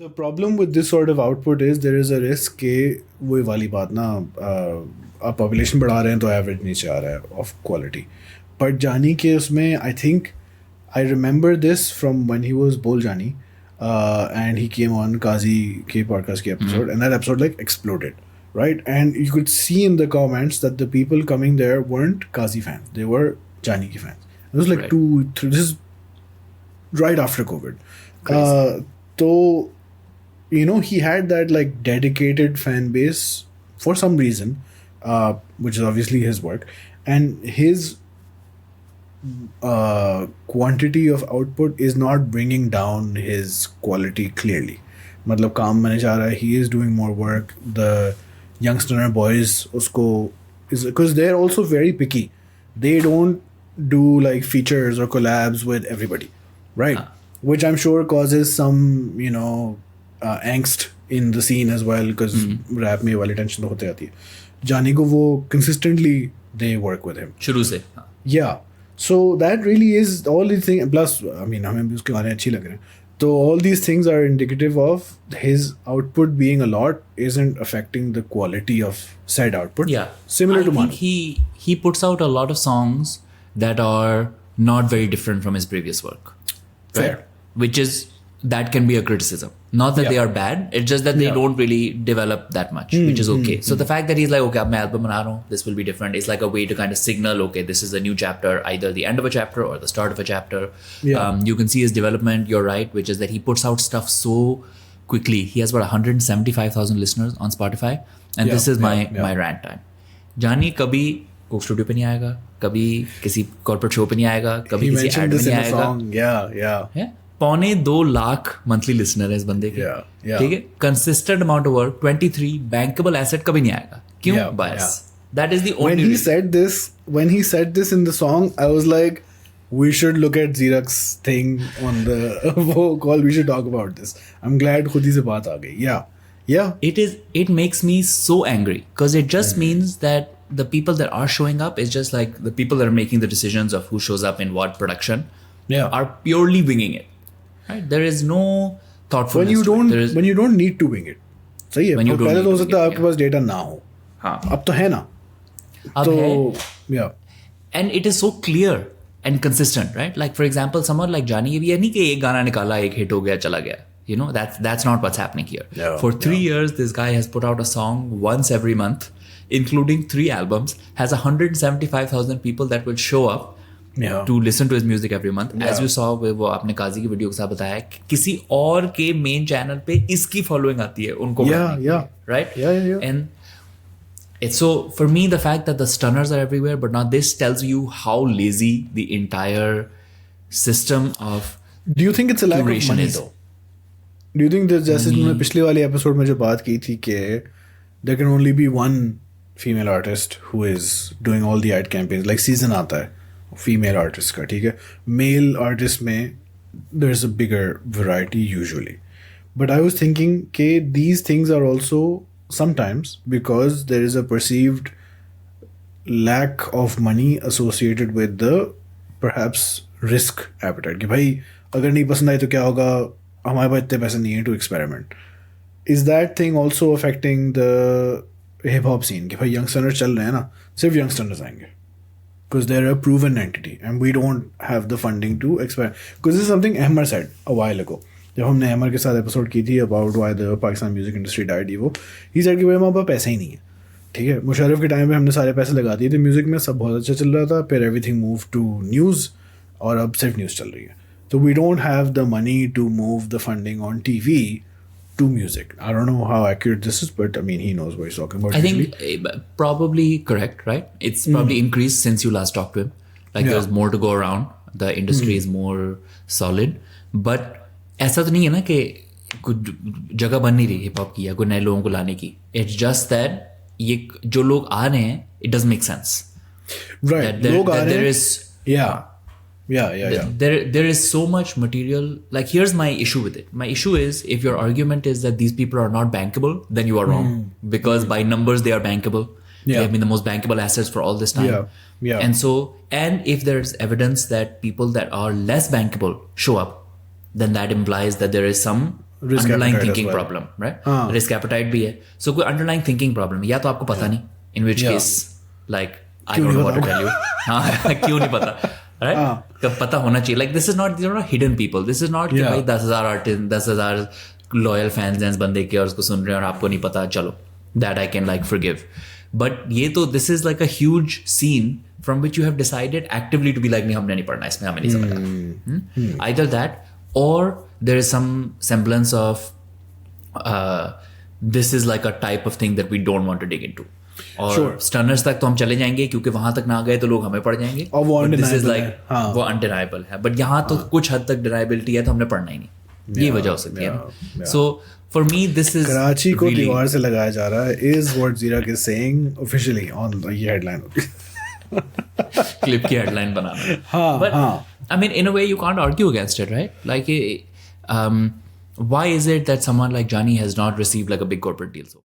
The problem with this sort of output is there is a risk कि वही वाली बात ना आप population बढ़ा रहे हैं तो average नीचे आ रहा है of quality. But जानी के उसमें I think I remember this from when he was Bol Jani and he came on Kazi के podcast के episode and that episode like exploded, right? And you could see in the comments that the people coming there weren't Kazi fans, they were Jani ke fans. It was like Right. 2-3, this is right after COVID. Crazy. So you know, he had that like dedicated fan base for some reason, which is obviously his work, and his quantity of output is not bringing down his quality clearly. मतलब काम में जा रहा है, he is doing more work. The youngster boys उसको is because they're also very picky. They don't do like features or collabs with everybody, right? Which I'm sure causes some, you know, angst in the scene as well because rap में वाली tension तो होते आती है. जानी को वो consistently they work with him. शुरू से हाँ. Yeah. So that really is all these things. Plus, I mean, हमें भी उसके गाने अच्छी लग रहे हैं. So all these things are indicative of his output being a lot isn't affecting the quality of said output. Yeah. Similar I to think mine. he puts out a lot of songs that are not very different from his previous work. Fair. Which is, that can be a criticism. Not that they are bad, it's just that they don't really develop that much, which is okay. So the fact that he's like, okay, अब मैं album बना रहा हूँ, this will be different, is like a way to kind of signal, okay, this is a new chapter, either the end of a chapter or the start of a chapter. Yeah. You can see his development, you're right, which is that he puts out stuff so quickly. He has about 175,000 listeners on Spotify, and this is my rant time. जानी कभी Coke studio पे नहीं आएगा, कभी किसी corporate show पे नहीं आएगा, कभी He किसी एड mentioned में this नहीं in a आएगा. song. Yeah. है 2.25 लाख मंथली लिसनर है इस बंदे के. Yeah. ठीक है. Consistent amount of work, 23 bankable asset कभी नहीं आएगा. क्यों? Yeah, bias. That is the When only he said this in the song, I was like, we should look at Zeerak's thing on the वो call. We should talk about this. I'm glad खुद ही से बात आ गई. Yeah. it makes me so angry because it just means that the people that are showing up is just like the people that are making the decisions of who shows up in what production Yeah. are purely winging it. Right? There is no thoughtfulness. when you don't need to wing it. सही है. When you don't पहले need तो हो to सकता है wing it, आपके पास data ना हो. हाँ. अब तो है ना. अब तो है. yeah. And it is so clear and consistent, right? Like for example, someone like Johnny, ये नहीं कि एक गाना निकाला, एक hit हो गया, चला गया. You know, that's not what's happening here. Yeah, For 3 years, this guy has put out a song once every month, including 3 albums, has 175,000 people that will show up Yeah. to listen to his music every month. As you saw, वो आपने काजी की video के साथ बताया कि किसी और के मेन चैनल पे इसकी फॉलोइंग आती है उनको बढ़ाने के लिए, right? Yeah. And it's so, for me, the fact that the stunners are everywhere, but now this tells you how lazy the entire system of Do you think it's a lack of curation money is. though? Do you think that जैसे तुमने पिछले वाले episode में जो बात की थी कि there can only be one female artist who is doing all the ad campaigns, like season आता है female artist का, ठीक है. Male artist में there's a bigger variety usually, but I was thinking कि these things are also sometimes because there is a perceived lack of money associated with the perhaps risk appetite कि भाई अगर नहीं पसंद आए तो क्या होगा, हमारे पास इतने पैसे नहीं है to experiment. Is that thing also affecting the hip hop scene कि भाई youngsters चल रहे हैं ना, सिर्फ youngsters आएंगे because they're a proven entity and we don't have the funding to experiment. Because this is something Ahmad said a while ago जब हमने अहमर के साथ एपिसोड की थी about why the Pakistan music industry died. वो he said कि भाई हमारे पास पैसा ही नहीं है. ठीक है, मुशर्रफ के टाइम पे हमने सारे पैसे लगा दिए थे म्यूजिक में, सब बहुत अच्छा चल रहा था, फिर एवरीथिंग मूव टू न्यूज़ और अब सिर्फ न्यूज़ चल रही है. तो we don't have the money to move the funding on TV to music. I don't know how accurate this is, but I mean, he knows what he's talking about. I usually. think probably correct, right? It's probably increased since you last talked to him. Like there's more to go around. The industry is more solid. But ऐसा तो नहीं है ना कि कुछ जगह बन नहीं रही हिप हॉप की या कोई नए लोगों को लाने की. It's just that ये जो लोग आ रहे हैं, it doesn't make sense. Right. That there is Yeah. There is so much material. Like here's my issue with it. My issue is if your argument is that these people are not bankable, then you are wrong because by numbers they are bankable. They have been the most bankable assets for all this time. Yeah. And if there's evidence that people that are less bankable show up, then that implies that there is some Risk underlying appetite as thinking well. Problem, right? Risk appetite भी है, सो कोई underlying thinking problem है, या तो आपको पता नहीं, in which case like I don't know what to tell you. हाँ, क्यों नहीं पता, राइट? कब पता होना चाहिए. Like this is not hidden people, this is not कि भाई 10,000 आर्टिस्ट, 10,000 लॉयल फैंस हैं इस बंदे के और उसको सुन रहे हैं और आपको नहीं पता, चलो that I can like forgive. But ये तो this is like a huge scene from which you have decided actively to be like नहीं, हमने नहीं पढ़ना इसमें, हमें नहीं समझना. Either that or there is some semblance of this is like a type of thing that we don't want to dig into. और stunners तक तो हम चले जाएंगे क्योंकि वहां तक ना गए तो लोग हमें पढ़ जाएंगे, और वो दिस इज undeniable लाइक है. हाँ. वो अनडिनाइबल है. बट यहाँ तो कुछ हद तक डिनाइबिलिटी है तो हमने पढ़ना ही नहीं. ये वजह हो सकती है. So for me this is Karachi को दीवार से लगाया जा रहा है is what Zeerak is saying officially on ये हेडलाइन. क्लिप की हेडलाइन बनाना. हाँ, But हाँ. I mean, in a way, you can't argue against it, right? Like, why is it that someone like Johnny has not received like a big corporate deal? So